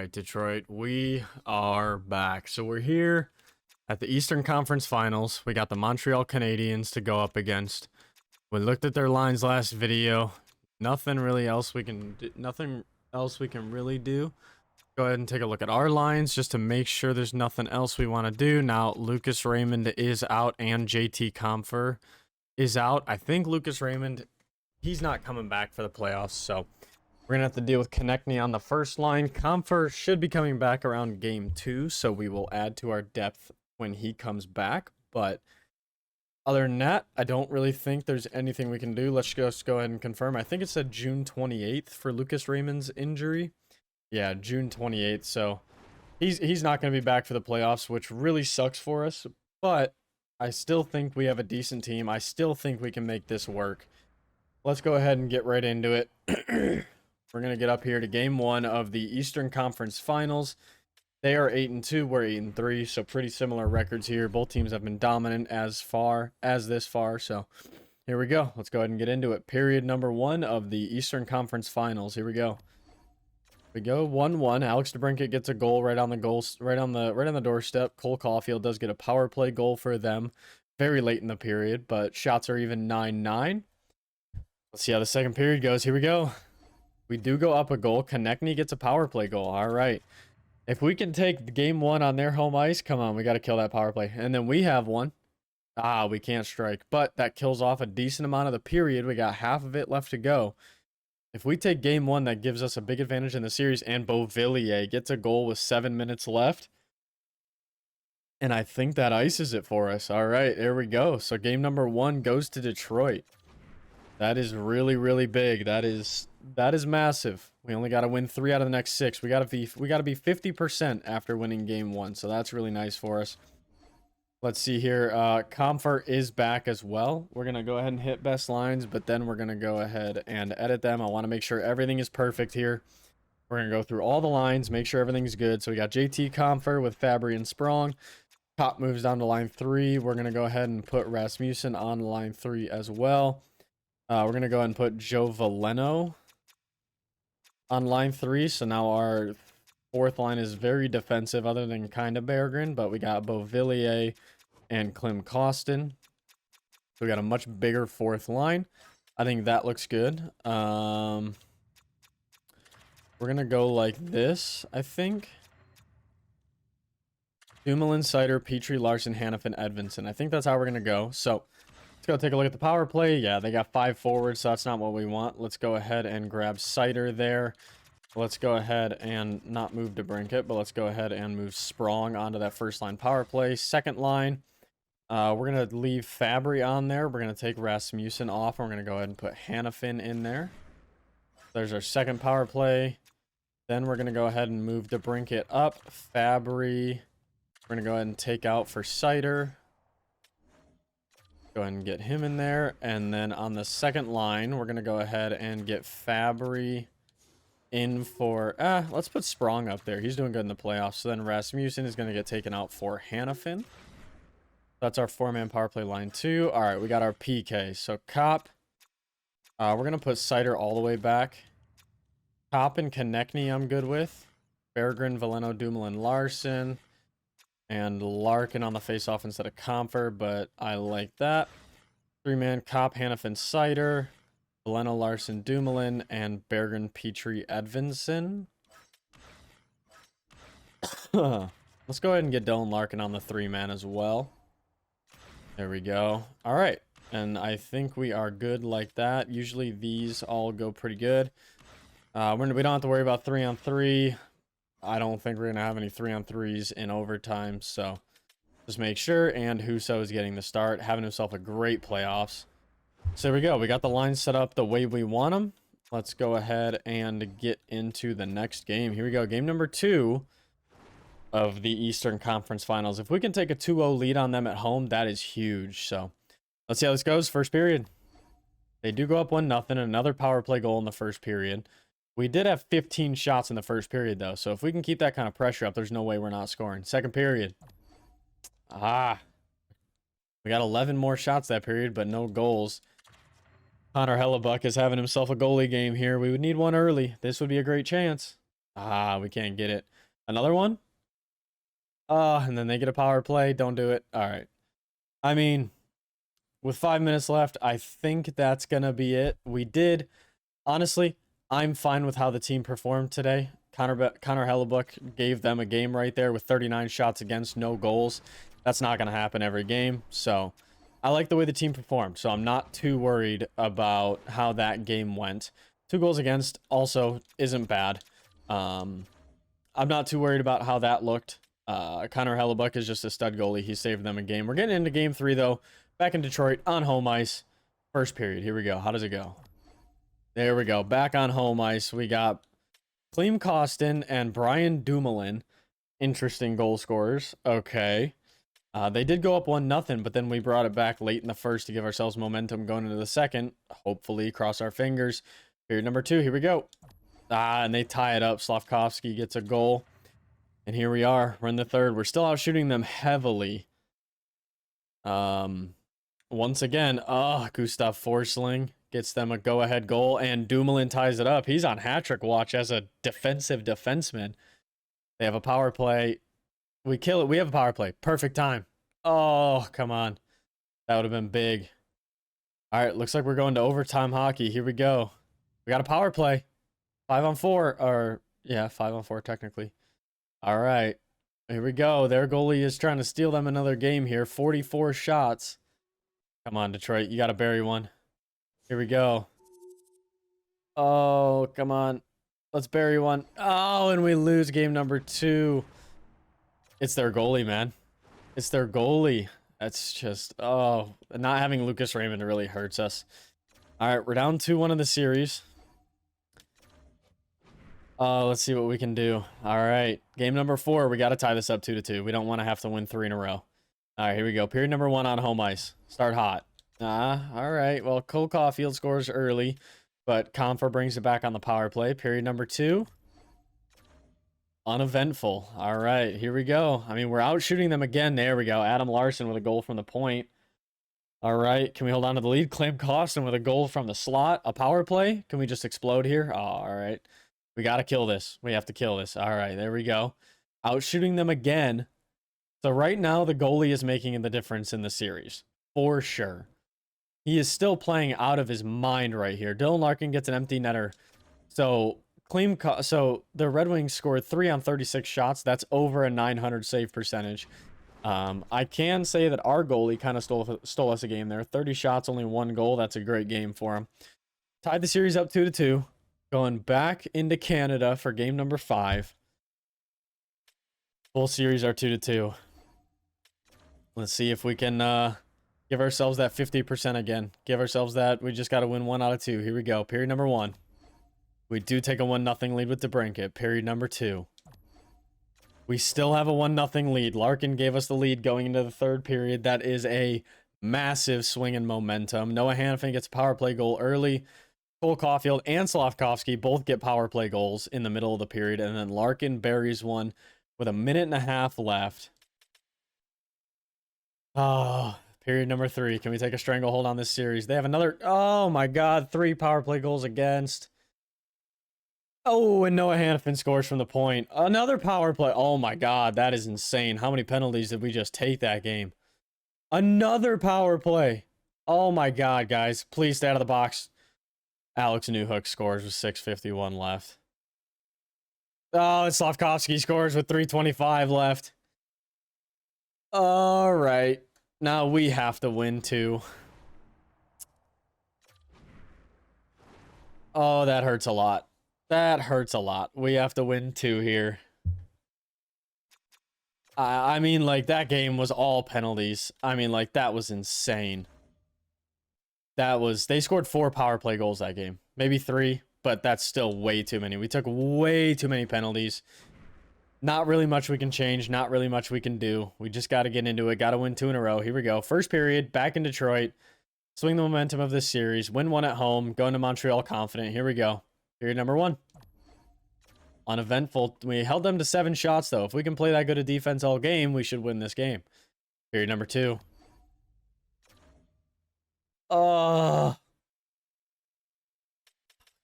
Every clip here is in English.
right, Detroit, we are back. So we're here at the Eastern Conference Finals. We got the Montreal Canadiens to go up against. We looked at their lines last video. Nothing else we can really do. Go ahead and take a look at our lines just to make sure there's nothing else we want to do. Now, Lucas Raymond is out and JT Compher is out. I think Lucas Raymond, he's not coming back for the playoffs, so we're going to have to deal with Konechny on the first line. Compher should be coming back around game 2, so we will add to our depth when he comes back. But other than that, I don't really think there's anything we can do. Let's just go ahead and confirm. I think it said June 28th for Lucas Raymond's injury. Yeah, June 28th, so he's not going to be back for the playoffs, which really sucks for us. But I still think we have a decent team. I still think we can make this work. Let's go ahead and get right into it. We're going to get up here to game 1 of the Eastern Conference Finals. They are 8-2, we're 8-3, so pretty similar records here. Both teams have been dominant as far as this far, so here we go. Let's go ahead and get into it. Period number 1 of the Eastern Conference Finals. Here we go. We go 1-1. Alex DeBrincat gets a goal right on the doorstep. Cole Caulfield does get a power play goal for them very late in the period, but shots are even 9-9. Let's see how the second period goes. Here we go. We do go up a goal. Konechny gets a power play goal. All right. If we can take game 1 on their home ice, come on, we got to kill that power play. And then we have one. We can't strike, but that kills off a decent amount of the period. We got half of it left to go. If we take game 1, that gives us a big advantage in the series, and Beauvillier gets a goal with 7 minutes left. And I think that ices it for us. All right, there we go. So game number 1 goes to Detroit. That is really, really big. That is massive. We only got to win 3 out of the next 6. We got to be 50% after winning game 1. So that's really nice for us. Let's see here. Compher is back as well. We're going to go ahead and hit best lines, but then we're going to go ahead and edit them. I want to make sure everything is perfect here. We're going to go through all the lines, make sure everything's good. So we got JT Compher with Fabry and Sprong. Top moves down to line 3. We're going to go ahead and put Rasmussen on line 3 as well. We're going to go ahead and put Joe Veleno on line 3. So now our fourth line is very defensive other than kind of Berggren, but we got Beauvillier and Klim Kostin. So we got a much bigger fourth line. I think that looks good. We're going to go like this, I think. Dumoulin, Seider, Petrie, Larson, Hannafin, Edvinsson. I think that's how we're going to go. So let's go take a look at the power play. Yeah, they got 5 forwards, so that's not what we want. Let's go ahead and grab Seider there. Let's go ahead and not move DeBrincat, but let's go ahead and move Sprong onto that first line power play. Second line, we're going to leave Fabry on there. We're going to take Rasmussen off. We're going to go ahead and put Hannafin in there. There's our second power play. Then we're going to go ahead and move DeBrincat up. Fabry, we're going to go ahead and take out for Seider. Go ahead and get him in there. And then on the second line, we're going to go ahead and get Fabry in for... let's put Sprong up there. He's doing good in the playoffs. So then Rasmussen is going to get taken out for Hannafin. That's our 4-man power play line 2. All right, we got our PK. So Cop. We're going to put Seider all the way back. Cop and Konechny I'm good with. Berggren, Veleno, Dumoulin, Larson. And Larkin on the face-off instead of Compher, but I like that. 3-man Cop, Hannafin, Seider, Veleno, Larson, Dumoulin, and Berggren, Petrie, Edvinsson. Let's go ahead and get Dylan Larkin on the 3-man as well. There we go. All right, and I think we are good like that. Usually these all go pretty good. We don't have to worry about 3-on-3. I don't think we're going to have any 3-on-3s in overtime, so just make sure. And Husso is getting the start, having himself a great playoffs. So there we go. We got the line set up the way we want them. Let's go ahead and get into the next game. Here we go. Game number 2 of the Eastern Conference Finals. If we can take a 2-0 lead on them at home, that is huge. So let's see how this goes. First period. They do go up 1-0. Another power play goal in the first period. We did have 15 shots in the first period, though. So if we can keep that kind of pressure up, there's no way we're not scoring. Second period. We got 11 more shots that period, but no goals. Connor Hellebuck is having himself a goalie game here. We would need one early. This would be a great chance. We can't get it. Another one? And then they get a power play. Don't do it. All right. I mean, with 5 minutes left, I think that's going to be it. We did. Honestly, I'm fine with how the team performed today. Connor Hellebuck gave them a game right there with 39 shots against, no goals. That's not going to happen every game. So I like the way the team performed. So I'm not too worried about how that game went. 2 goals against also isn't bad. I'm not too worried about how that looked. Connor Hellebuck is just a stud goalie. He saved them a game. We're getting into game 3, though. Back in Detroit on home ice. First period. Here we go. How does it go? There we go. Back on home ice. We got Clem Costin and Brian Dumoulin. Interesting goal scorers. Okay. They did go up 1-0, but then we brought it back late in the first to give ourselves momentum going into the second. Hopefully, cross our fingers. Period number 2. Here we go. And they tie it up. Slavkovsky gets a goal. And here we are. We're in the third. We're still out shooting them heavily. Once again, Gustav Forsling gets them a go-ahead goal, and Dumoulin ties it up. He's on hat-trick watch as a defensive defenseman. They have a power play. We kill it. We have a power play. Perfect time. Oh, come on. That would have been big. All right, looks like we're going to overtime hockey. Here we go. We got a power play. 5-on-4, or yeah, 5-on-4 technically. All right, here we go. Their goalie is trying to steal them another game here. 44 shots. Come on, Detroit. You got to bury one. Here we go. Oh, come on. Let's bury one. Oh, and we lose game number 2. It's their goalie, man. It's their goalie. That's just, oh, not having Lucas Raymond really hurts us. All right, we're down 2-1 in the series. Let's see what we can do. All right, game number 4. We got to tie this up 2-2. We don't want to have to win 3 in a row. All right, here we go. Period number 1 on home ice. Start hot. All right. Well, Cole Caulfield scores early, but Comfer brings it back on the power play. Period number 2. Uneventful. All right, here we go. I mean, we're out shooting them again. There we go. Adam Larson with a goal from the point. All right, can we hold on to the lead? Clem Costin with a goal from the slot. A power play. Can we just explode here? Oh, all right. We got to kill this. We have to kill this. All right, there we go. Out shooting them again. So right now, the goalie is making the difference in the series. For sure. He is still playing out of his mind right here. Dylan Larkin gets an empty netter. So the Red Wings scored 3 on 36 shots. That's over a 900 save percentage. I can say that our goalie kind of stole us a game there. 30 shots, only 1 goal. That's a great game for him. Tied the series up 2-2. Going back into Canada for game number 5. Full series are 2-2. Let's see if we can give ourselves that 50% again. Give ourselves that. We just got to win 1 out of 2. Here we go. Period number 1. We do take a 1-0 lead with DeBrincat. Period number 2. We still have a 1-0 lead. Larkin gave us the lead going into the third period. That is a massive swing in momentum. Noah Hanifin gets a power play goal early. Cole Caulfield and Slavkovsky both get power play goals in the middle of the period. And then Larkin buries one with a 1.5 minutes left. Oh, period number 3. Can we take a stranglehold on this series? They have another. Oh my God. 3 power play goals against. Oh, and Noah Hanifin scores from the point. Another power play. Oh my God. That is insane. How many penalties did we just take that game? Another power play. Oh my God, guys. Please stay out of the box. Alex Newhook scores with 6:51 left. Oh, and Slavkovsky scores with 3:25 left. All right. Now we have to win too. Oh, that hurts a lot. That hurts a lot. We have to win 2 here. I mean, like, that game was all penalties. I mean, like, that was insane. They scored 4 power play goals that game. Maybe 3, but that's still way too many. We took way too many penalties. Not really much we can change. Not really much we can do. We just got to get into it. Got to win 2 in a row. Here we go. First period, back in Detroit. Swing the momentum of this series. Win 1 at home. Going to Montreal confident. Here we go. Period number 1. Uneventful. We held them to 7 shots, though. If we can play that good a defense all game, we should win this game. Period number 2.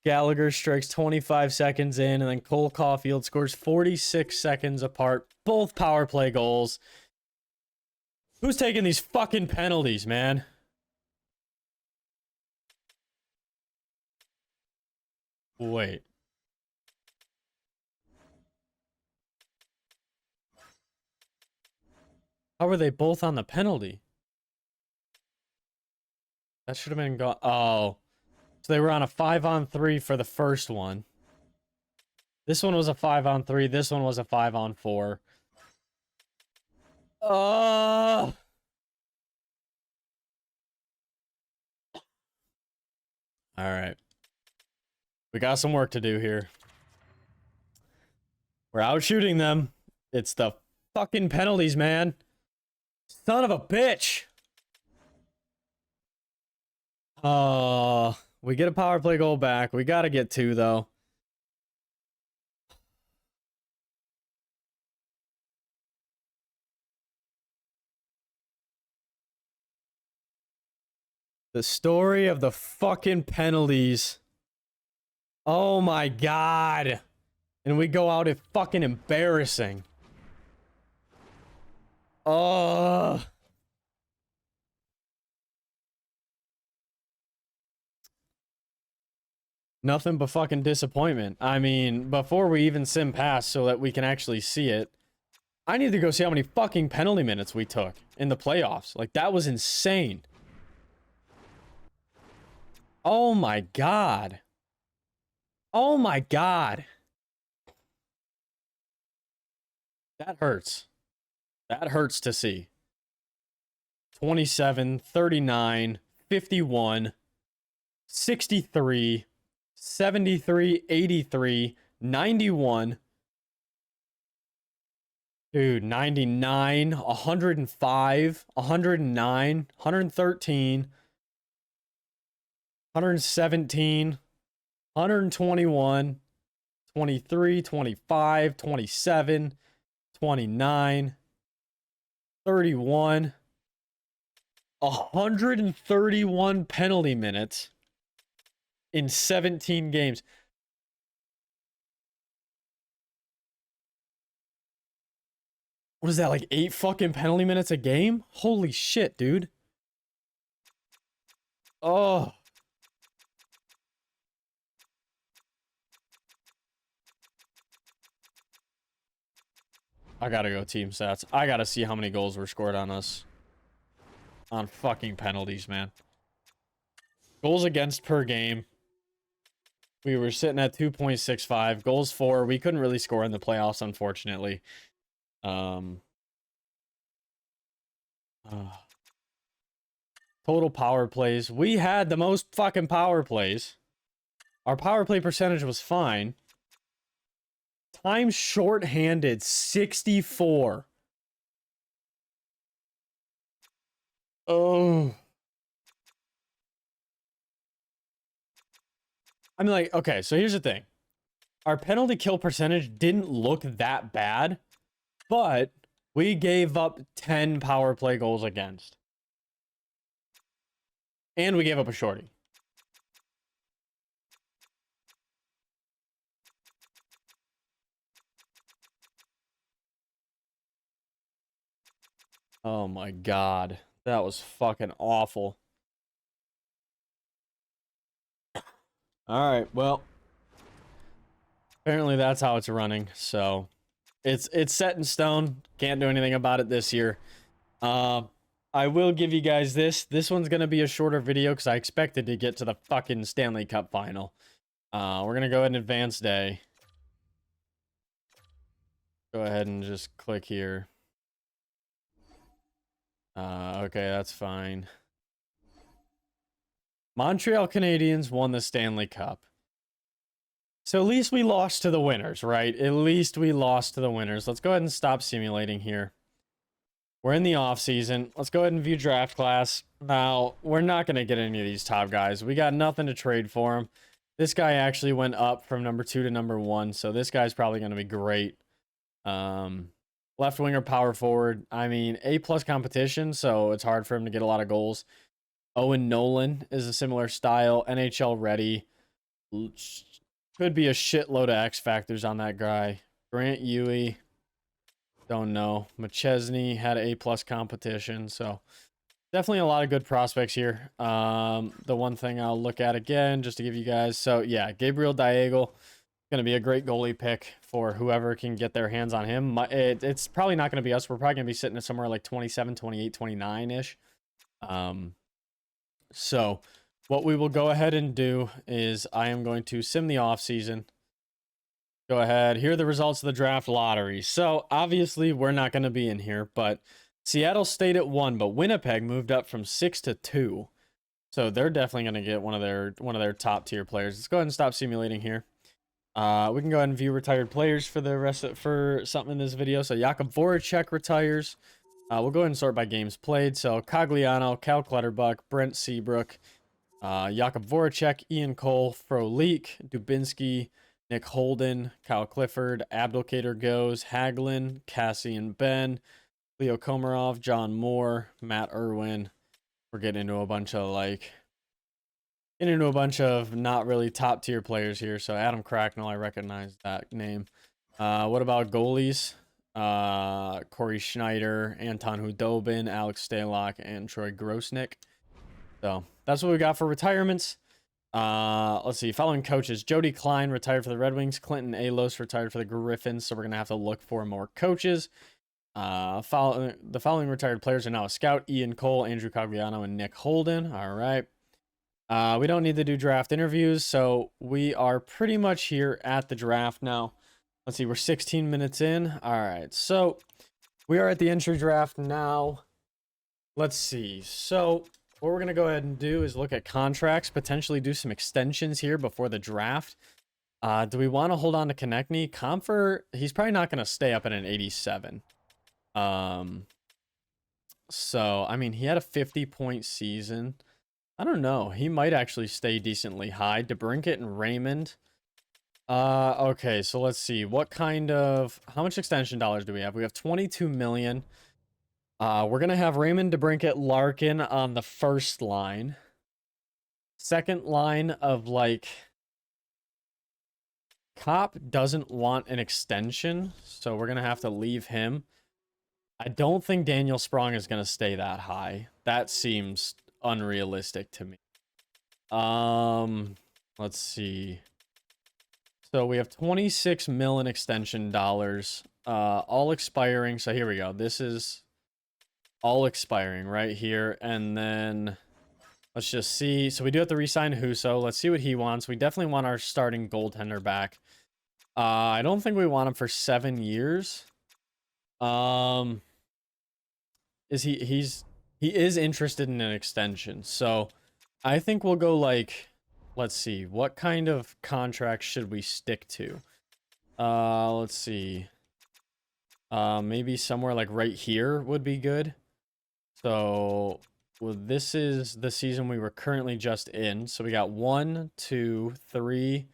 Gallagher strikes 25 seconds in, and then Cole Caulfield scores 46 seconds apart. Both power play goals. Who's taking these fucking penalties, man? Wait. How were they both on the penalty? That should have been gone. Oh. So they were on a 5-on-3 for the first one. This one was a 5-on-3. This one was a 5-on-4. All right. We got some work to do here. We're out shooting them. It's the fucking penalties, man. Son of a bitch. We get a power play goal back. We got to get 2, though. The story of the fucking penalties. Oh my god. And we go out at fucking embarrassing. Oh. Nothing but fucking disappointment. I mean, before we even sim past so that we can actually see it, I need to go see how many fucking penalty minutes we took in the playoffs. Like, that was insane. Oh my god. Oh my god. That hurts. That hurts to see. 27, 39, 51, 63, 73, 83, 91. Dude, 99, 105, 109, 113, 117, 121, 23, 25, 27, 29, 31, 131 penalty minutes in 17 games. What is that, like 8 fucking penalty minutes a game? Holy shit, dude. Oh. I gotta go team stats. I gotta see how many goals were scored on us. On fucking penalties, man. Goals against per game. We were sitting at 2.65. Goals for. We couldn't really score in the playoffs, unfortunately. Total power plays. We had the most fucking power plays. Our power play percentage was fine. Time shorthanded, 64. Oh. I mean, like, okay, so here's the thing. Our penalty kill percentage didn't look that bad, but we gave up 10 power play goals against. And we gave up a shorty. Oh my god. That was fucking awful. Alright, well. Apparently that's how it's running, so it's set in stone. Can't do anything about it this year. I will give you guys this. This one's gonna be a shorter video because I expected to get to the fucking Stanley Cup final. We're gonna go ahead and advance day. Go ahead and just click here. Okay, that's fine. Montreal Canadiens won the Stanley Cup. So at least we lost to the winners, right? At least we lost to the winners. Let's go ahead and stop simulating here. We're in the off season. Let's go ahead and view draft class. Now, we're not going to get any of these top guys. We got nothing to trade for them. This guy actually went up from number 2 to number 1, so this guy's probably going to be great. Left winger, power forward. I mean, A+ competition, so it's hard for him to get a lot of goals. Owen Nolan is a similar style, NHL ready. Could be a shitload of X factors on that guy. Grant Huey, don't know. McChesney had A+ competition, so definitely a lot of good prospects here. The one thing I'll look at again, just to give you guys, so yeah, Gabriel Diego, going to be a great goalie pick for whoever can get their hands on him. It's probably not going to be us. We're probably going to be sitting at somewhere like 27, 28, 29-ish. So what we will go ahead and do is I am going to sim the offseason. Go ahead. Here are the results of the draft lottery. So obviously we're not going to be in here, but Seattle stayed at 1, but Winnipeg moved up from 6 to 2. So they're definitely going to get one of their top tier players. Let's go ahead and stop simulating here. We can go ahead and view retired players for the rest for something in this video. So Jakub Voracek retires. We'll go ahead and sort by games played. So Cogliano, Cal Clutterbuck, Brent Seabrook, Jakub Voracek, Ian Cole, Frolik, Dubinsky, Nick Holden, Kyle Clifford, Abdelkader goes, Hagelin, Cassian Ben, Leo Komarov, John Moore, Matt Irwin. We're getting into a bunch of not really top tier players here. So Adam Cracknell, I recognize that name. What about goalies? Corey Schneider, Anton Hudobin, Alex Stalock, and Troy Grosnick. So that's what we got for retirements. Let's see. Following coaches: Jody Klein retired for the Red Wings. Clinton Alos retired for the Griffins. So we're gonna have to look for more coaches. The following retired players are now a scout: Ian Cole, Andrew Cogliano, and Nick Holden. All right. We don't need to do draft interviews, so we are pretty much here at the draft now. Let's see, we're 16 minutes in. All right, so we are at the entry draft now. Let's see. So what we're going to go ahead and do is look at contracts, potentially do some extensions here before the draft. Do we want to hold on to Konechny? Comfort, he's probably not going to stay up at an 87. So, I mean, he had a 50-point season. I don't know. He might actually stay decently high. DeBrincat and Raymond. Okay, so let's see. How much extension dollars do we have? We have 22 million. We're going to have Raymond, DeBrincat, Larkin on the first line. Second line of like... Cop doesn't want an extension, so we're going to have to leave him. I don't think Daniel Sprong is going to stay that high. That seems unrealistic to me. Let's see. So we have 26 million extension dollars, all expiring. So here we go. This is all expiring right here. And then let's just see. So we do have to re-sign Husso. Let's see what he wants. We definitely want our starting goaltender back. I don't think we want him for 7 years. He is interested in an extension. So I think we'll go like, let's see, what kind of contract should we stick to? Let's see. Maybe somewhere like right here would be good. So, well, this is the season we were currently just in. So we got 1, 2, 3.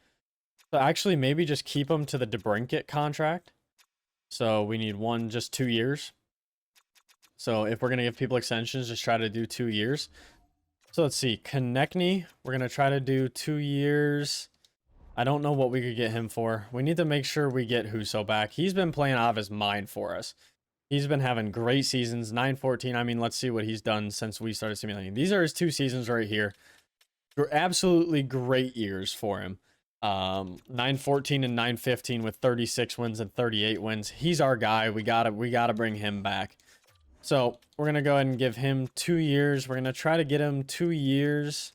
So actually, maybe just keep him to the DeBrincat contract. So we need just 2 years. So if we're going to give people extensions, just try to do 2 years. So let's see. Konechny, we're going to try to do 2 years. I don't know what we could get him for. We need to make sure we get Husso back. He's been playing out of his mind for us. He's been having great seasons. 9-14. I mean, let's see what he's done since we started simulating. These are his 2 seasons right here. They're absolutely great years for him. 9-14 and 9-15 with 36 wins and 38 wins. He's our guy. We gotta bring him back. So we're gonna go ahead and give him 2 years. We're gonna try to get him 2 years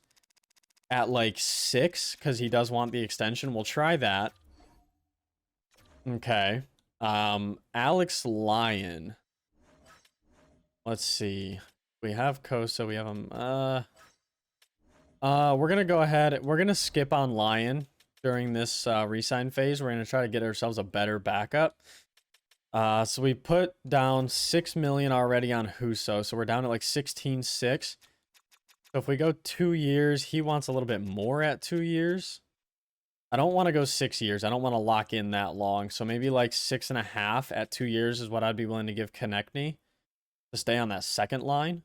at like 6 because he does want the extension. We'll try that. Okay. Alex Lyon. Let's see. We have Kosa. We have him. We're gonna go ahead. We're gonna skip on Lyon during this resign phase. We're gonna try to get ourselves a better backup. So we put down 6 million already on Husso, so we're down at like 16.6. So if we go 2 years, he wants a little bit more at 2 years. I don't want to go 6 years. I don't want to lock in that long. So maybe like 6.5 at 2 years is what I'd be willing to give Konechny to stay on that second line.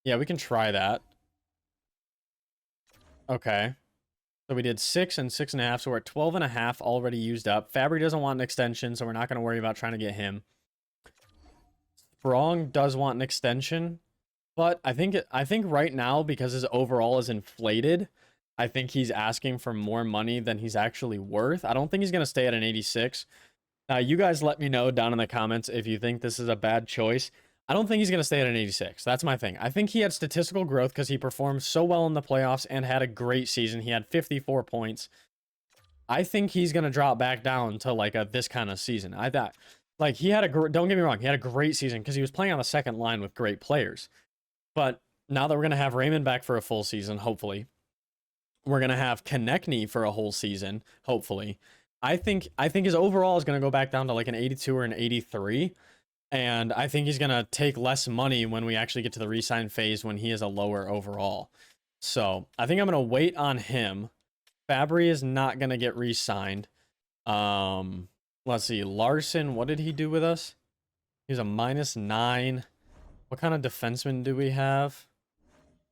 Yeah, we can try that. Okay. So we did 6 and 6.5, so we're at 12.5 already used up. Fabry doesn't want an extension, so we're not going to worry about trying to get him. Sprong does want an extension, but I think right now, because his overall is inflated, I think he's asking for more money than he's actually worth. I don't think he's going to stay at an 86. You guys let me know down in the comments if you think this is a bad choice. I don't think he's going to stay at an 86. That's my thing. I think he had statistical growth because he performed so well in the playoffs and had a great season. He had 54 points. I think he's going to drop back down to like this kind of season. I thought, like, he had don't get me wrong, he had a great season because he was playing on the second line with great players. But now that we're going to have Raymond back for a full season, hopefully, we're going to have Konechny for a whole season, hopefully. I think his overall is going to go back down to like an 82 or an 83. And I think he's going to take less money when we actually get to the re-sign phase when he is a lower overall. So I think I'm going to wait on him. Fabry is not going to get re-signed. Let's see. Larson, what did he do with us? He's a -9. What kind of defenseman do we have?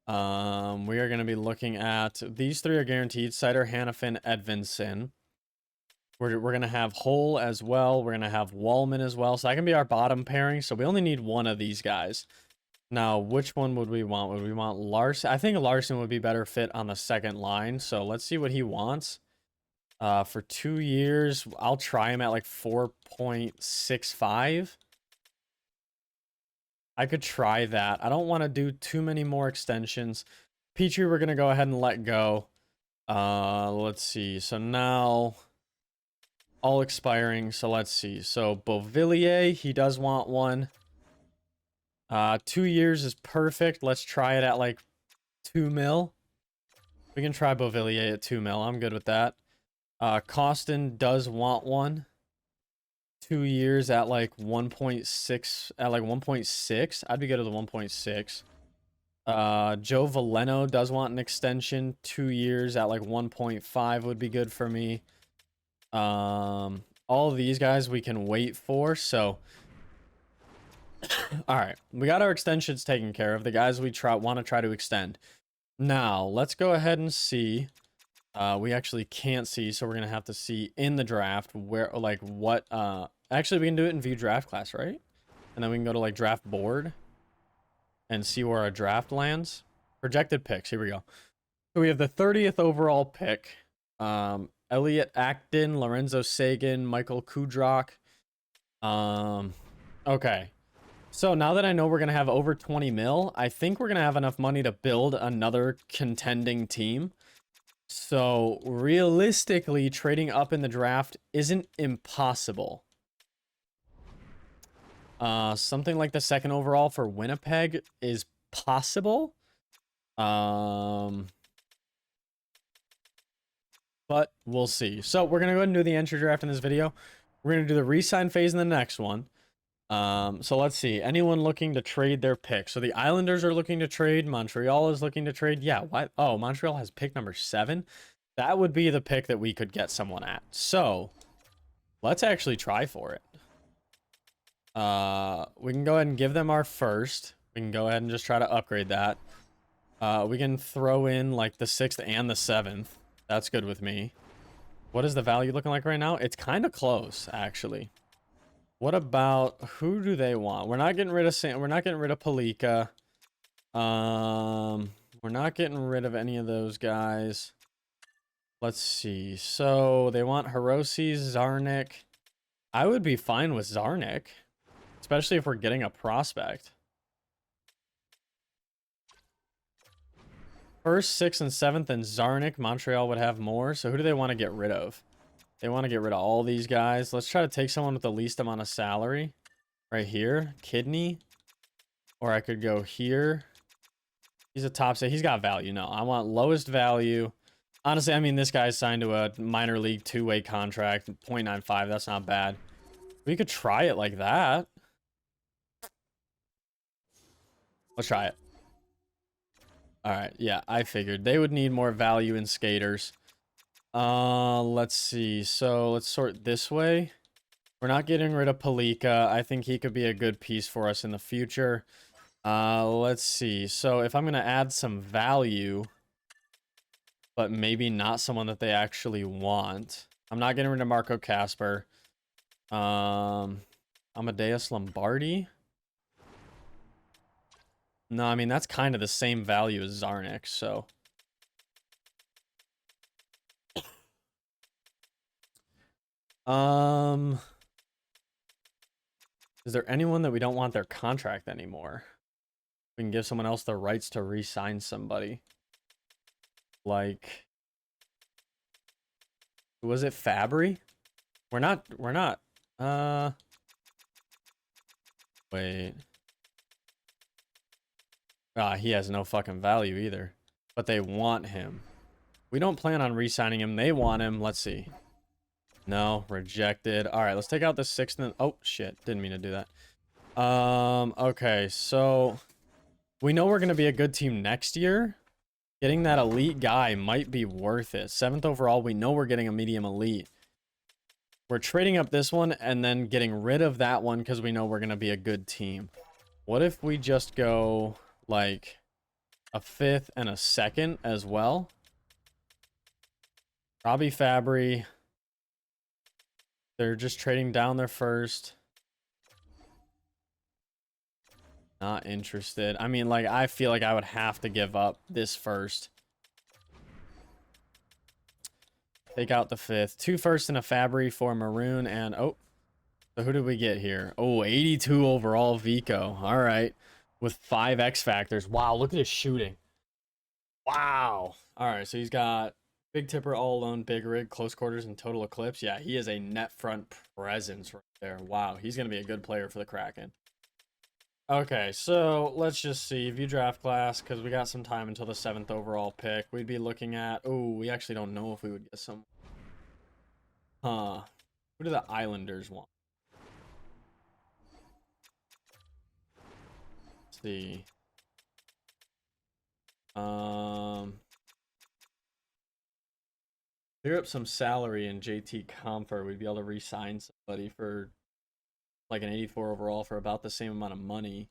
We are going to be looking at... These three are guaranteed. Sider, Hannafin, Edvinson. We're going to have Hull as well. We're going to have Wallman as well. So that can be our bottom pairing. So we only need one of these guys. Now, which one would we want? Would we want Larson? I think Larson would be better fit on the second line. So let's see what he wants. For 2 years, I'll try him at like 4.65. I could try that. I don't want to do too many more extensions. Petrie, we're going to go ahead and let go. Let's see. So now... all expiring, so let's see. So Beauvillier, he does want one. 2 years is perfect. Let's try it at like 2 mil. We can try Beauvillier at 2 mil. I'm good with that. Costin does want one. 2 years at like 1.6. At like 1.6. I'd be good with the 1.6. Joe Valeno does want an extension. 2 years at like 1.5 would be good for me. All of these guys we can wait for, so all right, we got our extensions taken care of, the guys we want to try to extend. Now let's go ahead and see. We actually can't see, so we're gonna have to see in the draft where, like, what actually we can do it in view draft class, right? And then we can go to like draft board and see where our draft lands. Projected picks, here we go. So we have the 30th overall pick. Elliot Acton, Lorenzo Sagan, Michael Kudrock. Okay. So now that I know we're going to have over 20 mil, I think we're going to have enough money to build another contending team. So realistically, trading up in the draft isn't impossible. Something like the second overall for Winnipeg is possible. But we'll see. So we're going to go ahead and do the entry draft in this video. We're going to do the re-sign phase in the next one. So let's see. Anyone looking to trade their pick? So the Islanders are looking to trade. Montreal is looking to trade. Yeah, what? Oh, Montreal has pick number 7. That would be the pick that we could get someone at. So let's actually try for it. We can go ahead and give them our first. We can go ahead and just try to upgrade that. We can throw in like the 6th and the 7th. That's good with me. What is the value looking like right now? It's kind of close, actually. What about, who do they want? We're not getting rid of we're not getting rid of Palika. We're not getting rid of any of those guys. Let's see. So they want Hiroshi, Zarnik. I would be fine with Zarnik, especially if we're getting a prospect. First, 6th, and 7th, and Zarnik. Montreal would have more. So who do they want to get rid of? They want to get rid of all these guys. Let's try to take someone with the least amount of salary. Right here. Kidney. Or I could go here. He's a top set. He's got value. No, I want lowest value. Honestly, I mean, this guy's signed to a minor league 2-way contract. 0.95. That's not bad. We could try it like that. Let's try it. Alright, yeah, I figured. They would need more value in skaters. Let's see. So, let's sort this way. We're not getting rid of Palika. I think he could be a good piece for us in the future. Let's see. So, if I'm going to add some value... but maybe not someone that they actually want. I'm not getting rid of Marco Casper. Amadeus Lombardi. No, I mean, that's kind of the same value as Zarnik, so. Is there anyone that we don't want their contract anymore? We can give someone else the rights to re-sign somebody. Like, was it Fabry? We're not, wait. He has no fucking value either. But they want him. We don't plan on re-signing him. They want him. Let's see. No, rejected. All right, let's take out the 6th and... Oh, shit. Didn't mean to do that. Okay, so... We know we're going to be a good team next year. Getting that elite guy might be worth it. 7th overall, we know we're getting a medium elite. We're trading up this one and then getting rid of that one because we know we're going to be a good team. What if we just go, like, a 5th and a 2nd as well? Robbie Fabry. They're just trading down their 1st. Not interested. I mean, like, I feel like I would have to give up this 1st. Take out the 5th. 2 firsts and a Fabry for Maroon. And, oh. So who did we get here? Oh, 82 overall Vico. All right. With 5 X Factors. Wow, look at his shooting. Wow. All right, so he's got big tipper, all alone, big rig, close quarters, and total eclipse. Yeah, he is a net front presence right there. Wow, he's going to be a good player for the Kraken. Okay, so let's just see. View draft class, because we got some time until the 7th overall pick. We'd be looking at... Oh, we actually don't know if we would get some... Huh. Who do the Islanders want? Let's see. Clear up some salary in JT Comfort. We'd be able to re-sign somebody for like an 84 overall for about the same amount of money.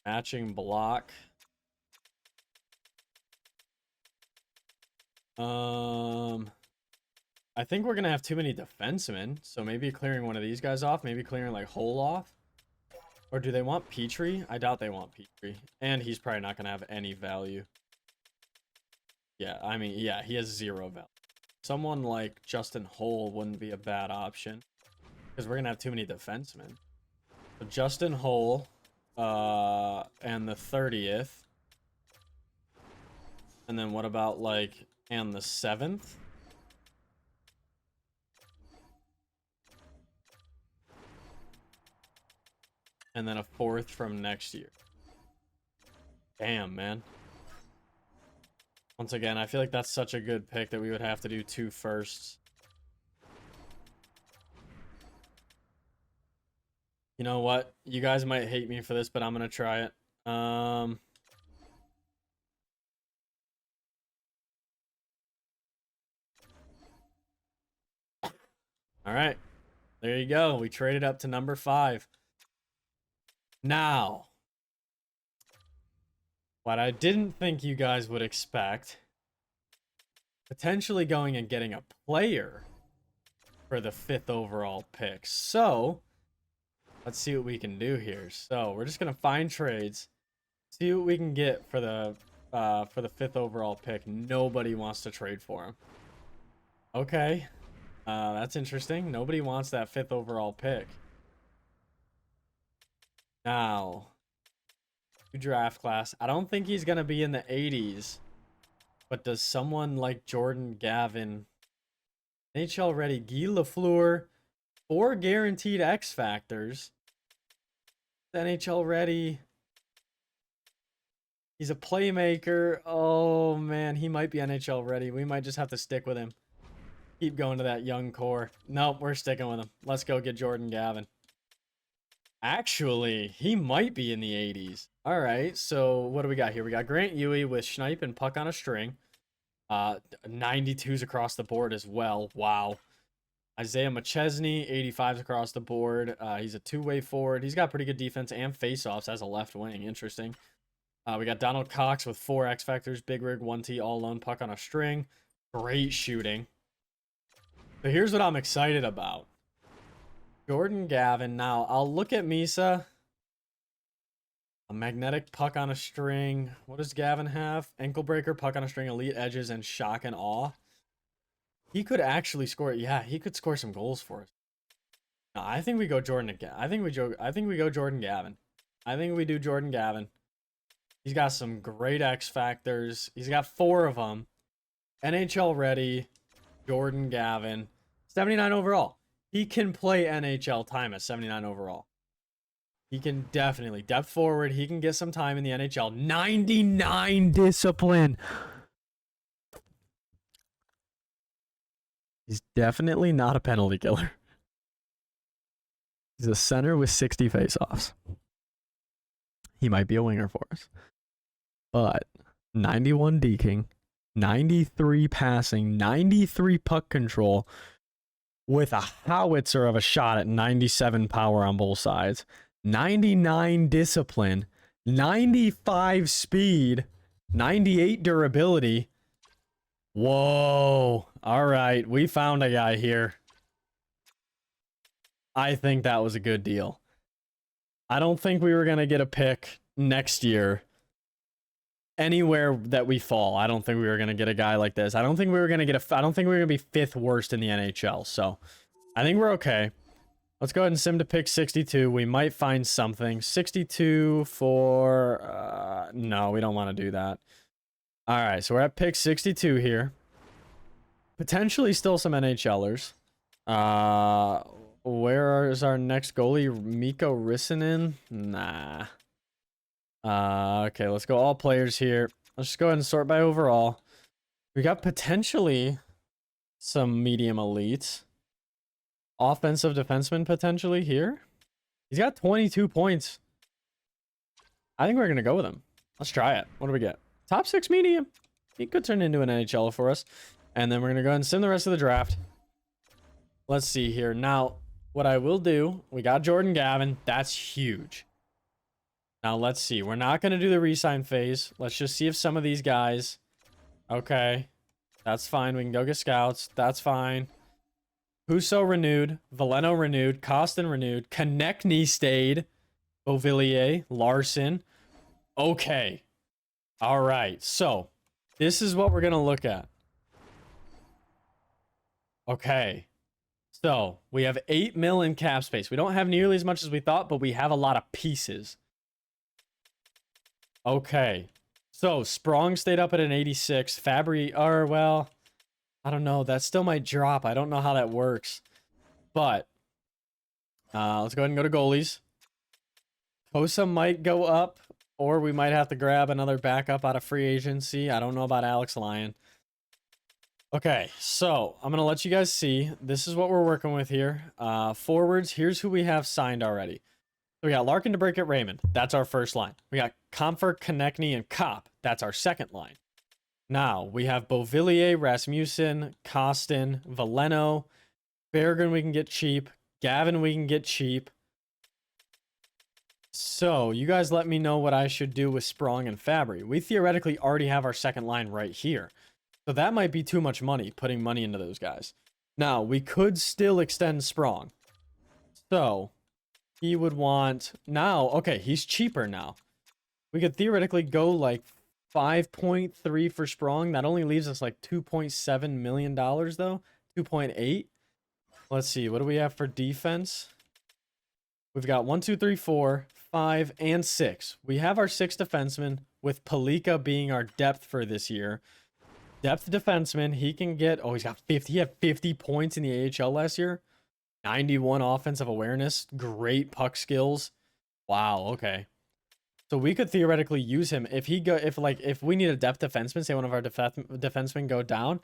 Matching block. I think we're gonna have too many defensemen, so maybe clearing one of these guys off, maybe clearing like Hole off. Or do they want Petrie? I doubt they want Petrie. And he's probably not gonna have any value. Yeah, I mean, yeah, he has 0 value. Someone like Justin Hole wouldn't be a bad option. Because we're going to have too many defensemen. So Justin Hole, and the 30th. And then what about, like, and the 7th? And then a 4th from next year. Damn, man. Once again, I feel like that's such a good pick that we would have to do 2 firsts. You know what? You guys might hate me for this, but I'm going to try it. All right. There you go. We traded up to number 5. Now, what I didn't think you guys would expect, potentially going and getting a player for the 5th overall pick. So, let's see what we can do here. So, we're just going to find trades, see what we can get for the 5th overall pick. Nobody wants to trade for him. Okay. That's interesting. Nobody wants that 5th overall pick. Now, draft class. I don't think he's going to be in the 80s. But does someone like Jordan Gavin, NHL ready, Guy Lafleur, 4 guaranteed X Factors. NHL ready. He's a playmaker. Oh, man, he might be NHL ready. We might just have to stick with him. Keep going to that young core. Nope, we're sticking with him. Let's go get Jordan Gavin. Actually, he might be in the 80s. All right, so what do we got here? We got Grant Huey with Schneip and Puck on a String. 92s across the board as well. Wow. Isaiah McChesney, 85s across the board. He's a two-way forward. He's got pretty good defense and face-offs as a left wing. Interesting. We got Donald Cox with 4 X Factors, big rig, 1T, all alone, puck on a string. Great shooting. So here's what I'm excited about. Jordan Gavin. Now, I'll look at Misa. A magnetic puck on a string. What does Gavin have? Ankle breaker, puck on a string, elite edges, and shock and awe. He could actually score. Yeah, he could score some goals for us. No, I think we go Jordan. I think we go Jordan Gavin. I think we do Jordan Gavin. He's got some great X factors. He's got 4 of them. NHL ready. Jordan Gavin. 79 overall. He can play NHL time at 79 overall. He can definitely. Depth forward. He can get some time in the NHL. 99 discipline. He's definitely not a penalty killer. He's a center with 60 faceoffs. He might be a winger for us. But 91 deking, 93 passing, 93 puck control with a howitzer of a shot at 97 power on both sides, 99 discipline, 95 speed, 98 durability. Whoa. All right. We found a guy here. I think that was a good deal. I don't think we were going to get a pick next year anywhere that we fall. I don't think we were going to get a guy like this. I don't think we were going to get I don't think we were going to be 5th worst in the NHL. So I think we're okay. Let's go ahead and sim to pick 62. We might find something. 62 for, no, we don't want to do that. All right. So we're at pick 62 here. Potentially still some NHLers. Where is our next goalie? Mikko Rissanen? Nah. Okay, let's go all players here. Let's just go ahead and sort by overall. We got potentially some medium elites. Offensive defenseman potentially here. He's got 22 points. I think we're going to go with him. Let's try it. What do we get? Top 6 medium. He could turn into an NHL for us. And then we're going to go ahead and sim the rest of the draft. Let's see here. Now, what I will do, we got Jordan Gavin. That's huge. Now, let's see. We're not going to do the re-sign phase. Let's just see if some of these guys... Okay. That's fine. We can go get scouts. That's fine. Husso renewed. Veleno renewed. Costin renewed. Konechny stayed. Beauvillier. Larson. Okay. All right. So, this is what we're going to look at. Okay. So, we have 8 mil in cap space. We don't have nearly as much as we thought, but we have a lot of pieces. Okay. So, Sprong stayed up at an 86. Fabry, or, well, I don't know. That still might drop. I don't know how that works. But, let's go ahead and go to goalies. Kosa might go up, or we might have to grab another backup out of free agency. I don't know about Alex Lyon. Okay, so I'm going to let you guys see. This is what we're working with here. Forwards, here's who we have signed already. So we got Larkin, DeBrickett, Raymond. That's our first line. We got Comfort, Konechny, and Kopp. That's our second line. Now, we have Beauvillier, Rasmussen, Costin, Veleno. Bergen we can get cheap. Gavin we can get cheap. So, you guys let me know what I should do with Sprong and Fabry. We theoretically already have our second line right here. So that might be too much money, putting money into those guys. Now, we could still extend Sprong. So, he would want... Now, okay, he's cheaper now. We could theoretically go like 5.3 for Sprong. That only leaves us like $2.7 million though. 2.8. Let's see, what do we have for defense? We've got 1, 2, 3, 4, 5, and 6. We have our 6 defensemen, with Palika being our depth for this year. Depth defenseman, he can get... Oh, he's got 50. He had 50 points in the AHL last year. 91 offensive awareness. Great puck skills. Wow, okay. So we could theoretically use him if we need a depth defenseman, say one of our defensemen go down,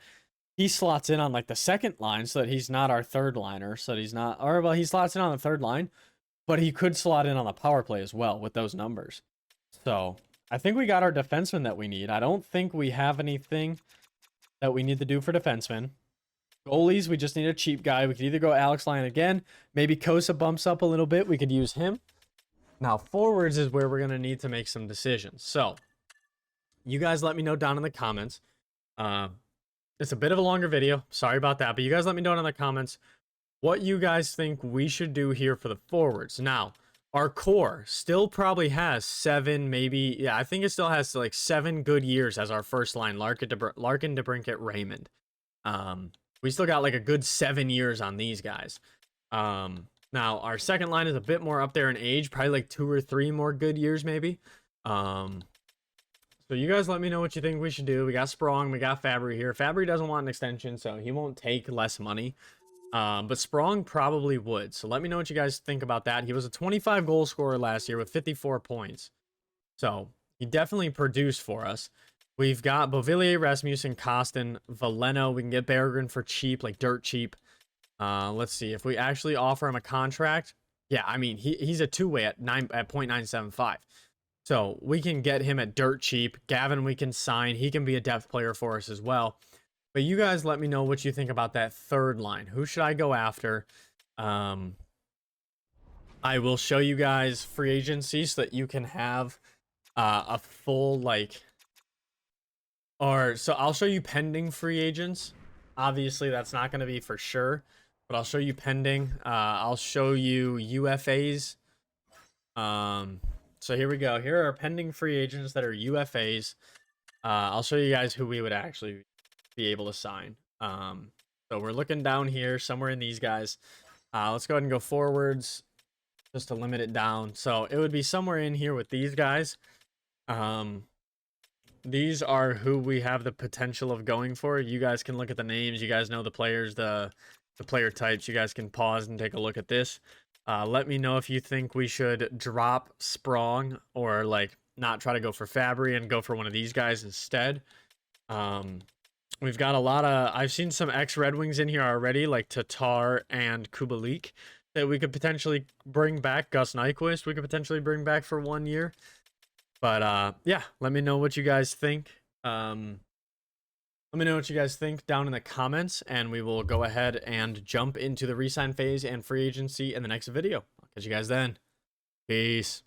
he slots in on like the second line so that he's not our third liner. So that he's not... Or, well, he slots in on the third line, but he could slot in on the power play as well with those numbers. So I think we got our defenseman that we need. I don't think we have anything that we need to do for defensemen. Goalies, we just need a cheap guy. We could either go Alex Lyon again. Maybe Kosa bumps up a little bit. We could use him. Now, forwards is where we're going to need to make some decisions. So, you guys let me know down in the comments. It's a bit of a longer video. Sorry about that. But you guys let me know in the comments what you guys think we should do here for the forwards. Now, our core still probably has 7, maybe. Yeah, I think it still has like 7 good years as our first line. Larkin, DeBrincat, Raymond. We still got like a good 7 years on these guys. Now, our second line is a bit more up there in age. Probably like 2 or 3 more good years, maybe. So you guys let me know what you think we should do. We got Sprong. We got Fabry here. Fabry doesn't want an extension, so he won't take less money. But Sprong probably would. So let me know what you guys think about that. He was a 25 goal scorer last year with 54 points. So he definitely produced for us. We've got Beauvillier, Rasmussen, Costin, Valeno. We can get Berggren for cheap, like dirt cheap. Let's see. If we actually offer him a contract, yeah, I mean, he's a two-way at 0.975. So we can get him at dirt cheap. Gavin we can sign. He can be a depth player for us as well. But you guys let me know what you think about that third line. Who should I go after? I will show you guys free agency so that you can have a full, like... So I'll show you pending free agents. Obviously, that's not going to be for sure. But I'll show you pending. I'll show you UFAs. So here we go. Here are pending free agents that are UFAs. I'll show you guys who we would actually be able to sign. So we're looking down here somewhere in these guys. Let's go ahead and go forwards just to limit it down. So it would be somewhere in here with these guys. These are who we have the potential of going for. You guys can look at the names. You guys know the players, the player types. You guys can pause and take a look at this. Let me know if you think we should drop Sprong or like not try to go for Fabry and go for one of these guys instead. We've got a lot of... I've seen some ex-Red Wings in here already, like Tatar and Kubalik, that we could potentially bring back. Gus Nyquist we could potentially bring back for 1 year. But, yeah, let me know what you guys think. Let me know what you guys think down in the comments, and we will go ahead and jump into the re-sign phase and free agency in the next video. I'll catch you guys then. Peace.